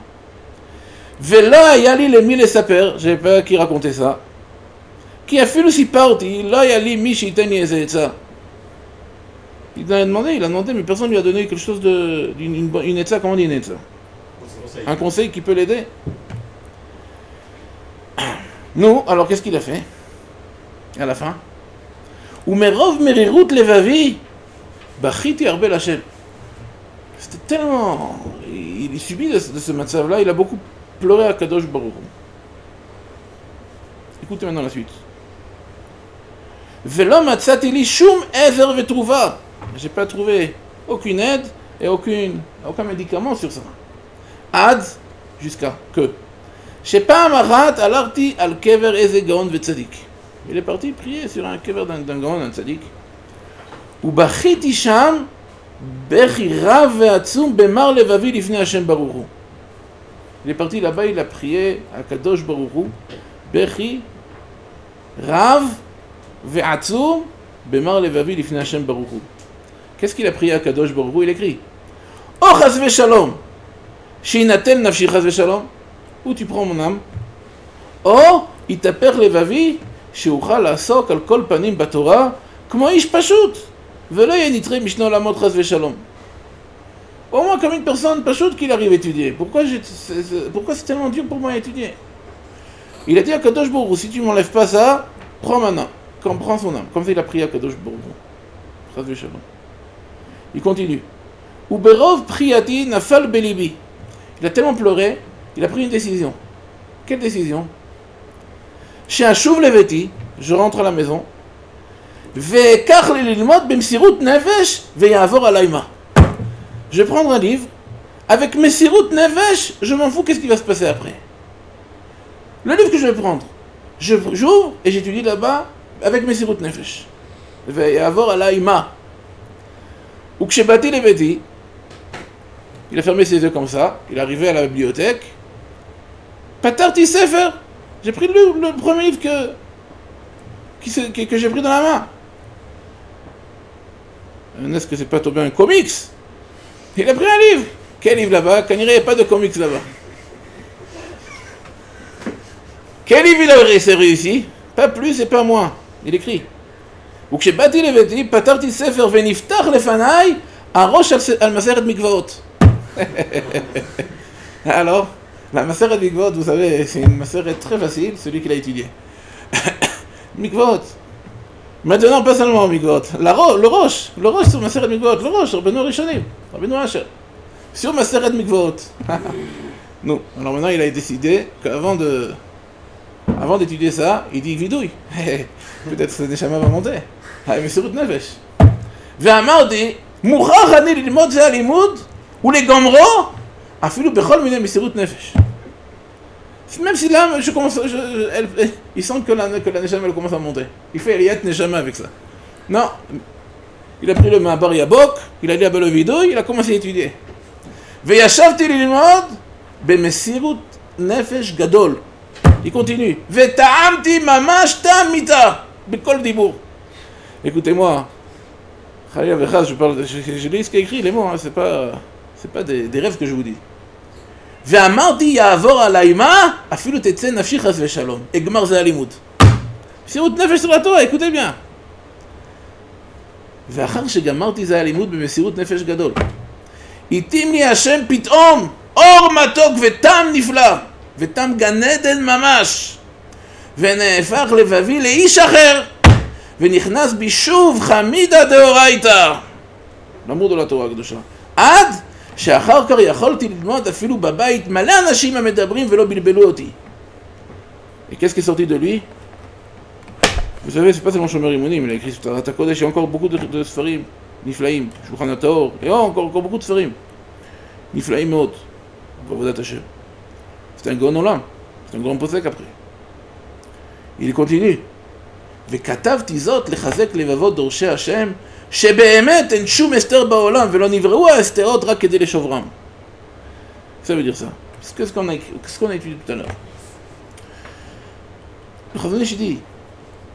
Vela yali le mille saper, je n'avais pas qui racontait ça. Qui a fait le siparti, là yali mishitani ezetza. Il a demandé, mais personne lui a donné quelque chose une etza, comment on dit une etza? Un conseil qui peut l'aider. Nous, alors qu'est-ce qu'il a fait? À la fin. Umerov merirut levavi, bachiti arbe lachem. C'était tellement... Il subit de ce matzav-là, il a beaucoup pleuré à Kadosh Baruch Hu. Écoutez maintenant la suite. Velo matzati li shum ezer vetruva. J'ai pas trouvé aucune aide et aucun médicament sur ça. Ad, jusqu'à que. Shepam arat alarti al kever eze gaon vetzadik. Il est parti prier sur un kever d'un gaon, d'un tzadik. Ubachiti sham bechi rav ve'atzum bemar levavi lifnei Hashem Baruch Hu. Il est parti là-bas, il a prié à Kadosh Baruch Hu. Bechi rav ve'atzum bemar levavi lifnei Hashem Baruch Hu. Qu'est-ce qu'il a prié à Kadosh Baruch Hu? Il écrit Oh chas ve'shalom sheinatel nafshi chas ve'shalom. Où tu prends mon âme? Oh itaper levavi sheuchal la'asok al kol panim batorah kmo ish pashut ve'lo yenitre mishno lamot chas ve'shalom. Au moins comme une personne pashut qu'il arrive à étudier. Pourquoi c'est tellement dur pour moi à étudier? Il a dit à Kadosh Baruch Hu, si tu m'enlèves pas ça, prends ma âme, prends son âme. Comme ça il a prié à Kadosh Baruch Hu. Chas ve'shalom. Il continue. Uberov priyati nafal belibi. Il a tellement pleuré, il a pris une décision. Quelle décision? Chez un chouv leveti, je rentre à la maison. Ve'ekach li lilmod b'msirut nefesh ve'yavor alayma. Je vais prendre un livre. Avec mesirut nefesh, je m'en fous, qu'est-ce qui va se passer après? Le livre que je vais prendre, j'ouvre et j'étudie là-bas avec mesirut nefesh. Ve'yavor alayma. Ou que chez Bati Leveti, il a fermé ses yeux comme ça, il est arrivé à la bibliothèque. Patarti Sefer, j'ai pris le premier livre que j'ai pris dans la main. Est-ce que c'est pas tombé un comics? Il a pris un livre. Quel livre là-bas? Quand il n'y avait pas de comics là-bas. Quel livre il a réussi? Pas plus et pas moins. Il écrit. וכשבאתי לביתי, פתרתי ספר ונפתח לפניי הראש על מסכת מקוואות. Alors, la maseret mikvot, vous savez, c'est une maseret très facile, celui qui l'a étudié. Mikvot. Maintenant, pas seulement mikvot. Le roche sur maseret mikvot, le roche, Rabbeinu Rishonim, Rabbeinu Asher. Sur maseret mikvot. Non. Alors maintenant, il a décidé qu'avant d'étudier ça, il dit vidouille. Peut-être que Neshama va monter. מסירות נפש. ואמרתי, מוכרח אני ללמוד זה הלימוד ולגמרו אפילו בכל מיני מסירות נפש. Même si là, il semble que la Neshama elle commence à monter. Il fait Eliyat Neshama avec ça. Non. Il a pris le Mahabar Yabok, il a lu Abba Levido, il a commencé à étudier. Veyashavti lilmod bemesirut nefesh gadol. Il continue. Veta'amti mamash ta'am mita bekol dibour. Écoutez-moi. Je lis ce qu'il a écrit, les mots, hein, c'est pas des rêves que je vous dis. Ve'amarti ya'avor alayma afilu tetze nafshi chas v'shalom. Egmar ze alimut. Mesirut nefesh sur la Torah, écoutez bien. ואחר שגמרתי זה הלימוד במסירות נפש גדול. התאים לי השם פתאום אור מתוק וטעם נפלא וטעם גן עדן ממש ונהפך לבבי לאיש אחר ונכנס בי שוב חמידה דאורייתא למוד על התורה הקדושה עד שאחר כך יכולתי ללמוד אפילו בבית מלא אנשים המדברים ולא בלבלו אותי. Et qu'est-ce qui est sorti de lui? Vous savez, c'est pas seulement Shomer Imonim, il a écrit Tarat HaKodesh, il y a encore beaucoup de Sfarim, Niflaim, Shulchan HaTaor, et encore beaucoup de Sfarim. Niflaim Meot, Vodat Hashem. C'est un grand Olam, c'est un grand posek après. Il continue. וכתבתי זאת לחזק לבבות דורשי השם, שבאמת אין שום הסתר בעולם, ולא נבראו ההסתרות רק כדי לשוברם. Ça veut dire ça. Qu'est-ce qu'on a étudié tout à l'heure? Le Chazon Ish dit,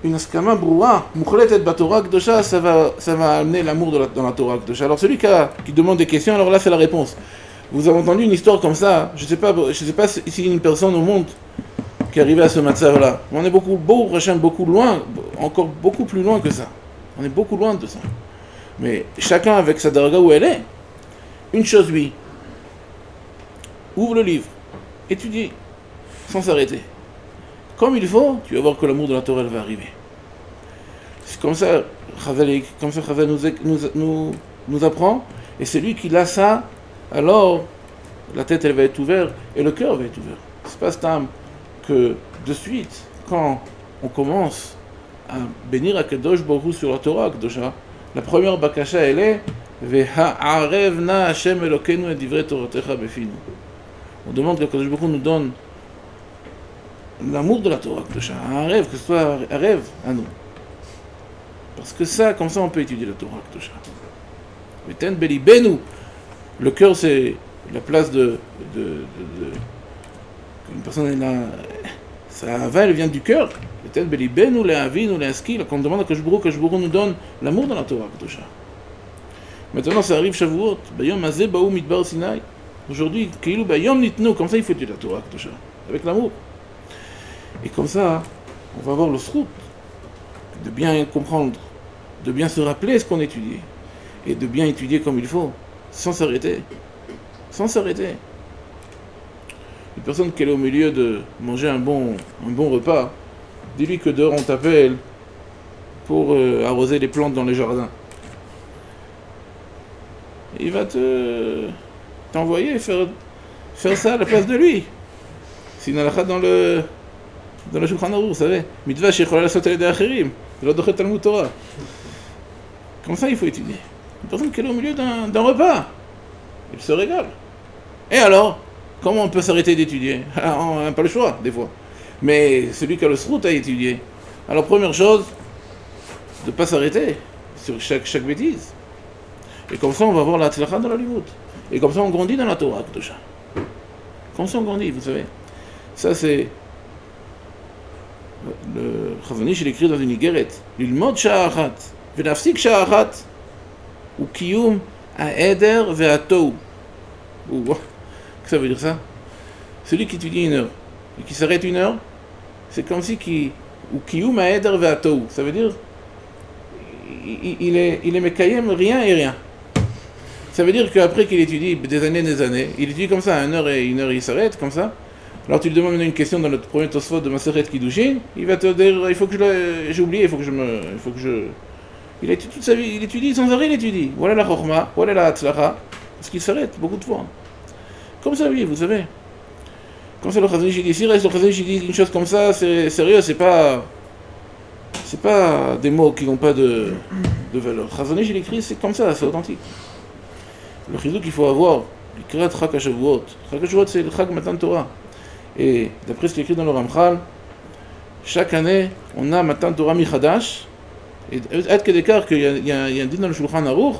une askama broua, mouchletet batora kdosha, ça va amener l'amour dans la Torah kdosha. Alors celui qui demande des questions, alors là c'est la réponse. Vous avez entendu une histoire comme ça, je sais pas s'il y a une personne au monde qui est arrivée à ce matzav là. On est beaucoup loin, encore beaucoup plus loin que ça. On est beaucoup loin de ça. Mais chacun avec sa darga où elle est, une chose oui, ouvre le livre, étudie, sans s'arrêter. Comme il faut, tu vas voir que l'amour de la Torah elle va arriver. C'est comme ça, Chazal nous apprend, et celui qui a ça, alors la tête elle va être ouverte et le cœur va être ouvert. C'est pas Stam que de suite, quand on commence à bénir Akadosh Baruch Hu sur la Torah, Kedosha, la première bakasha elle est Ve'ha'arev na Hashem Elokeinu et divrei Toratecha befinu. On demande que Akadosh Baruch Hu nous donne l'amour de la Torah, un rêve, que ce soit un rêve à nous. Parce que ça, comme ça, on peut étudier la Torah. Le cœur, c'est la place de une personne, elle a, sa hava, elle vient du cœur. Quand on demande que Shbourou nous donne l'amour de la Torah. Maintenant, ça arrive Shavuot. Aujourd'hui, comme ça, il faut étudier la Torah, avec l'amour. Et comme ça, on va avoir le srout de bien comprendre, de bien se rappeler ce qu'on étudie, et de bien étudier comme il faut, sans s'arrêter. Sans s'arrêter. Une personne qui est au milieu de manger un bon repas, dis-lui que dehors on t'appelle pour arroser les plantes dans les jardins. Il va t'envoyer faire ça à la place de lui. C'est une halakha dans le Shulchan Aruch, vous savez. Mitzvah shechola lasot al yedei acherim, velo dochet Talmud Torah. Comme ça, il faut étudier. Une personne qui est au milieu d'un repas, il se régale. Et alors, comment on peut s'arrêter d'étudier? On n'a pas le choix, des fois. Mais celui qui a le srout à étudier. Alors, première chose, de ne pas s'arrêter sur chaque bêtise. Et comme ça, on va voir la tzlacha dans la limut. Et comme ça, on grandit dans la Torah, Kedosha. Comme ça, on grandit, vous savez. Ça, c'est... Le Chazon Ish, il écrit dans une igeret, Lilmod sha'achat, ve'nafsik sha'achat, ou kiyum ha'eder ve'atou. Qu'est-ce que ça veut dire ça? Celui qui étudie 1 heure, et qui s'arrête 1 heure, c'est comme si ou kiyum ha'eder ve'atou. Ça veut dire, il est mekayem rien et rien. Ça veut dire qu'après qu'il étudie des années, il étudie comme ça, 1 heure et 1 heure, il s'arrête comme ça. Alors tu lui demandes maintenant une question dans notre premier Tosfot de Maseret Kiddushin, il va te dire, il faut que j'ai oublié, il étudie toute sa vie, il étudie sans arrêt, il étudie. Voilà la Chokhma, voilà la Hatzlacha, parce qu'il s'arrête beaucoup de fois. Comme ça, oui, vous savez. Comme ça, le Chazon Ish dit, si reste le Chazon Ish dit une chose comme ça, c'est sérieux, c'est pas des mots qui n'ont pas de valeur. Chazon Ish, il écrit, c'est comme ça, c'est authentique. Le chizuk qu'il faut avoir, le Kirat Chag HaShavuot. Chag HaShavuot, c'est le Chag Matan Torah. Et d'après ce qui est écrit dans le Ramchal, chaque année, on a Matan Torah Michadash. Et être que d'écart qu'il y a un dit dans le Shulchan Aruch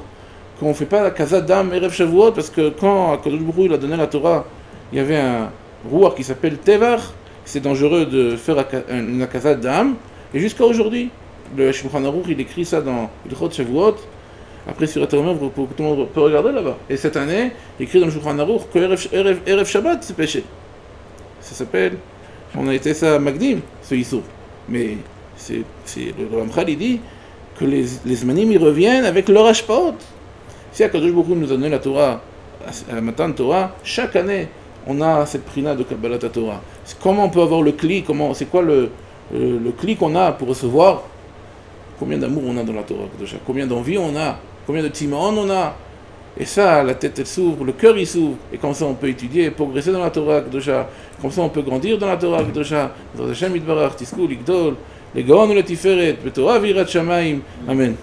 qu'on ne fait pas la Kazat d'âme Erev Shavuot parce que quand Akadosh Baruch Hu il a donné la Torah, il y avait un Ruach qui s'appelle Tevar. C'est dangereux de faire une Kazat d'âme. Et jusqu'à aujourd'hui, le Shulchan Aruch il écrit ça dans Ilchot Shavuot. Après sur Internet, tout le monde peut regarder là-bas. Et cette année, il écrit dans le Shulchan Aruch que Erev Shabbat c'est péché. Ça s'appelle, on a été ça à Magdim, ce Issour. Mais le Ramchal il dit que les Zmanim ils reviennent avec leur Hashpaot. Si Akadosh Baruch Hu nous a donné la Torah, à Matan Torah, chaque année on a cette prina de Kabbalat Torah. Comment on peut avoir le cli, c'est quoi le cli qu'on a pour recevoir? Combien d'amour on a dans la Torah, combien d'envie on a, combien de timaon on a. Et ça, la tête elle s'ouvre, le cœur il s'ouvre, et comme ça on peut étudier, progresser dans la Torah, comme ça on peut grandir dans la Torah, dans Hashem Yitbarach, Tiskul, Igdol, les Gaon ou le Tiferet, Betorah Virat Shamaim, Amen.